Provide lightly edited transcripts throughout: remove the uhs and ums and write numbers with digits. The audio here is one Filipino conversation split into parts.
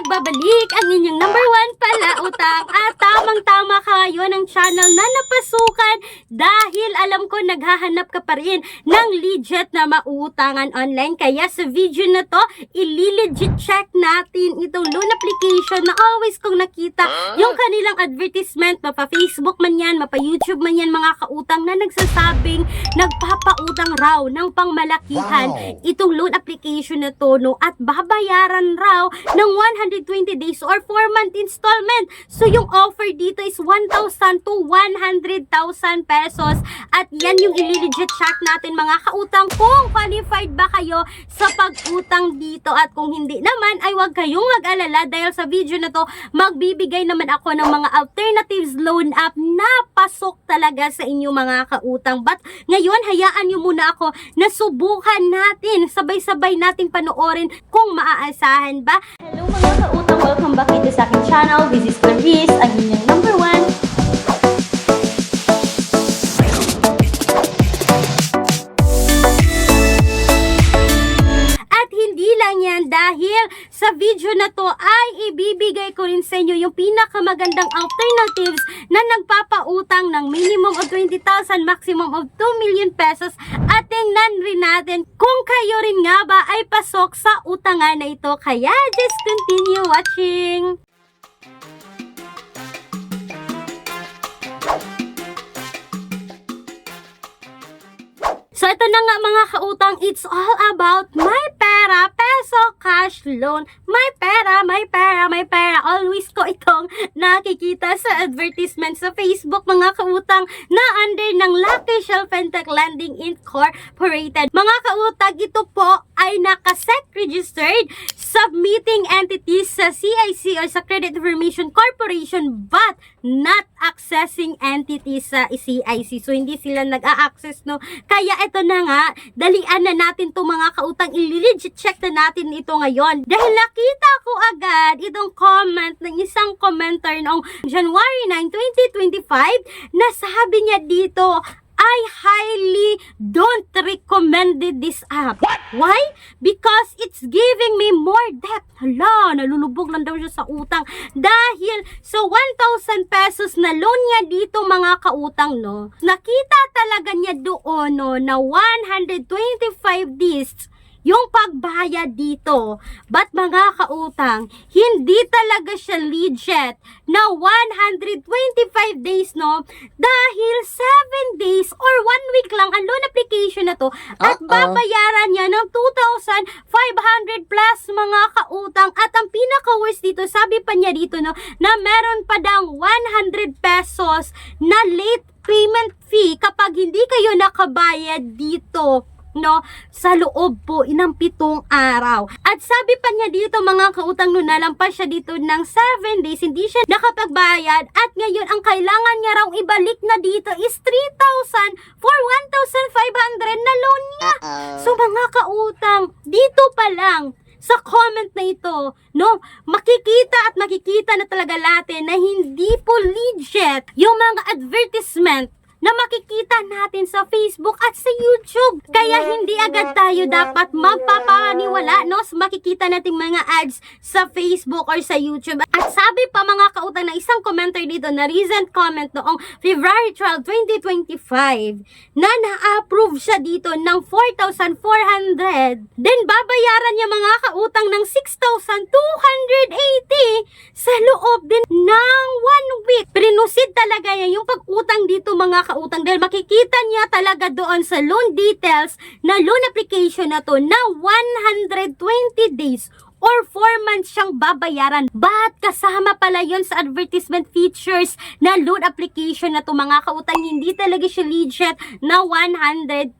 nagbabalik ang inyong number 1 palautang at tamang-tama kayo ng channel na napasukan dahil alam ko naghahanap ka pa rin ng legit na mauutangan online. Kaya sa video na to, i-legit check natin itong loan application na always kong nakita yung kanilang advertisement, mapa-Facebook man yan, mapa-YouTube man yan, mga kautang na nagsasabing nagpapautang raw ng pangmalakihan itong loan application na to, no? At babayaran raw ng 120 days or 4-month installment. So yung offer dito is 1,000 to 100,000 pesos. At yan yung i-legit check natin mga kautang kung qualified ba kayo sa pag-utang dito. At kung hindi naman ay huwag kayong mag-alala dahil sa video na to magbibigay naman ako ng mga alternatives loan app na pasok talaga sa inyo mga kautang. But ngayon hayaan nyo muna ako na subukan natin, sabay-sabay nating panoorin kung maaasahan ba. Hello mga kautang, welcome back dito sa aking channel. This is Clarice, ang inyong number 1 dahil sa video na to ay ibibigay ko rin sa inyo yung pinakamagandang alternatives na nagpapautang ng minimum of 20,000, maximum of 2 million pesos. At tingnan rin natin kung kayo rin nga ba ay pasok sa utangan na ito. Kaya just continue watching. So ito na nga mga kautang, it's all about my pera, peso, cash loan. My pera, my pera, my pera. Always ko itong nakikita sa advertisement sa Facebook mga kautang na under ng Lucky Shell Fintech Lending Incorporated. Mga kautang, ito po ay naka-SEC registered submitting entities sa CIC or sa Credit Information Corporation but not accessing entities sa CIC. So hindi sila nag-a-access, no? Kaya ito na nga, dalian na natin itong mga kautang, i-legit check na natin ito ngayon. Dahil nakita ko agad itong comment ng isang commenter noong January 9, 2025 na sabi niya dito, I highly don't recommend this app. What? Why? Because it's giving me more debt. Hala, nalulubog lang daw siya sa utang. Dahil sa 1,000 pesos na loan niya dito mga kautang, no? Nakita talaga niya doon, no, na 125 days yung pagbayad dito. But mga kautang, hindi talaga siya legit na 125 days, no? Dahil 7 days or 1 week lang ang loan application na to at babayaran niya ng 2,500 plus mga kautang. At ang pinaka-worst dito, sabi pa niya dito, no, na meron pa dang 100 pesos na late payment fee kapag hindi kayo nakabayad dito, no, sa loob po ng 7 araw. At sabi pa niya dito mga kautang, no, nalampas siya dito ng 7 days, hindi siya nakapagbayad at ngayon ang kailangan niya raw ibalik na dito is 3,000 for 1,500 na loan niya. So mga kautang, dito pa lang sa comment na ito, no, makikita na talaga natin na hindi po legit yung mga advertisement na makikita natin sa Facebook at sa YouTube. Kaya hindi agad tayo dapat magpapaniwala, no, sa makikita nating mga ads sa Facebook or sa YouTube. At sabi pa mga kautang na isang commenter dito na recent comment noong February 12, 2025 na na-approve siya dito ng 4,400. Then babayaran niya mga kautang ng 6,280 sa loob din ng 1 week. Prinusid talaga yan yung pag-utang dito mga kautang dahil makikita niya talaga doon sa loan details na loan application na to na 120 days or 4 months siyang babayaran. But kasama pala yon sa advertisement features na loan application na to mga kautang, hindi talaga siya legit na 120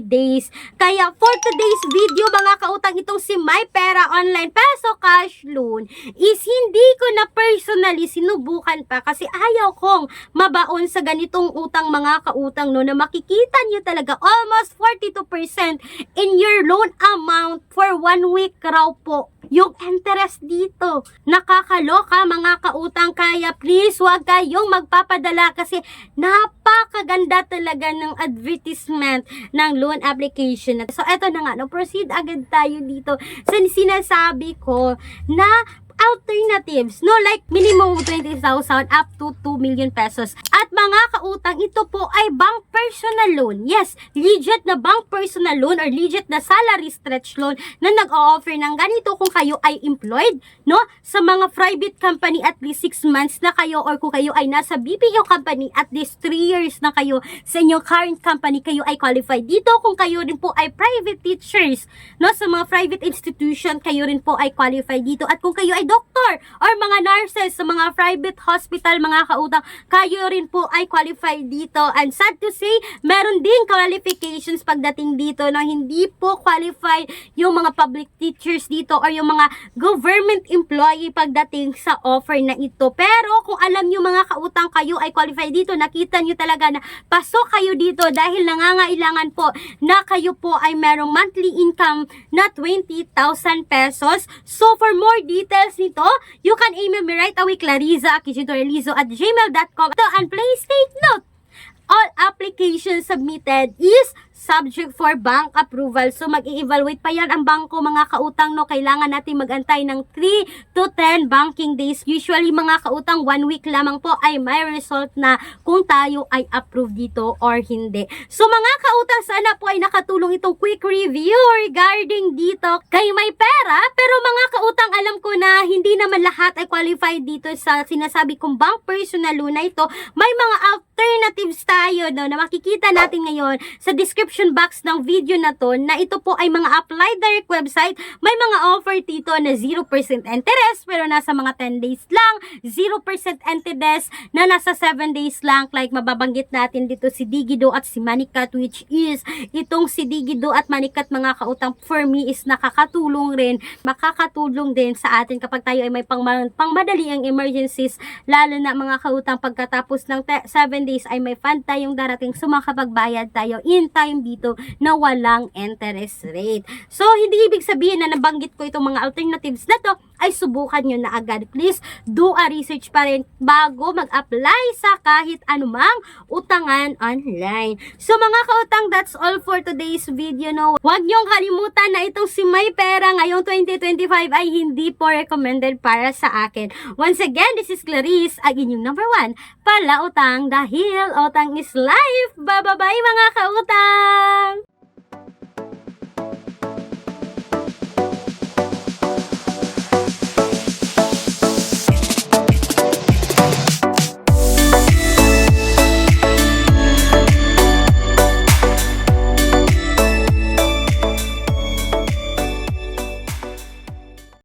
days. Kaya for today's video mga kautang, itong si My Pera Online Peso Cash Loan is hindi ko na personally sinubukan pa kasi ayaw kong mabaon sa ganitong utang mga kautang, no, na makikita niyo talaga almost 42% in your loan amount for 1 week raw po yung interest dito. Nakakaloka mga kautang, kaya please huwag kayong magpapadala kasi napakaganda talaga ng advertisement ng loan application. So eto na nga, no, proceed agad tayo dito sa sinasabi ko na alternatives, no? Like minimum 20,000 up to 2 million pesos. At mga kautang, ito po ay bank personal loan. Yes, legit na bank personal loan or legit na salary stretch loan na nag-o-offer ng ganito kung kayo ay employed, no? Sa mga private company at least 6 months na kayo, or kung kayo ay nasa BPO company at least 3 years na kayo sa inyong current company, kayo ay qualified dito. Kung kayo rin po ay private teachers, no? Sa mga private institution, kayo rin po ay qualified dito. At kung kayo ay doctor or mga nurses sa mga private hospital, mga kautang, kayo rin po ay qualified dito. And sad to say, meron din qualifications pagdating dito na hindi po qualified yung mga public teachers dito or yung mga government employee pagdating sa offer na ito. Pero kung alam nyo mga kautang, kayo ay qualified dito, nakita nyo talaga na pasok kayo dito dahil nangangailangan po na kayo po ay merong monthly income na 20,000 pesos. So for more details nito, you can email me right away, clariza@gmail.com. And please take note, all applications submitted is subject for bank approval. So, mag-i-evaluate pa yan ang bangko, mga kautang, no? Kailangan natin mag-antay ng 3 to 10 banking days. Usually, mga kautang, 1 week lamang po ay may result na kung tayo ay approved dito or hindi. So, mga kautang, sana po ay nakatulong itong quick review regarding dito kay may pera. Pero mga kautang, alam ko na hindi naman lahat ay qualified dito sa sinasabi kong bank personal loan na ito. May mga alternatives tayo, no, na makikita natin ngayon sa description box ng video na to, na ito po ay mga applied direct website. May mga offer dito na 0% interest pero nasa mga 10 days lang, 0% interest na nasa 7 days lang. Like mababanggit natin dito si Digido at si Manikat, which is itong si Digido at Manikat, mga kautang, for me is nakakatulong rin, makakatulong din sa atin kapag tayo ay may pangmadali ang emergencies, lalo na mga kautang pagkatapos ng 7 days ay may fund tayong darating, so makapagbayad tayo in time dito na walang interest rate. So, hindi ibig sabihin na nabanggit ko itong mga alternatives na to ay subukan nyo na agad. Please, do a research pa rin bago mag-apply sa kahit anumang utangan online. So, mga kautang, that's all for today's video, no? Huwag nyong kalimutan na itong si May Pera ngayong 2025 ay hindi po recommended para sa akin. Once again, this is Clarice, ang inyong number 1 pala utang, dahil utang is life. Bye-bye mga kautang!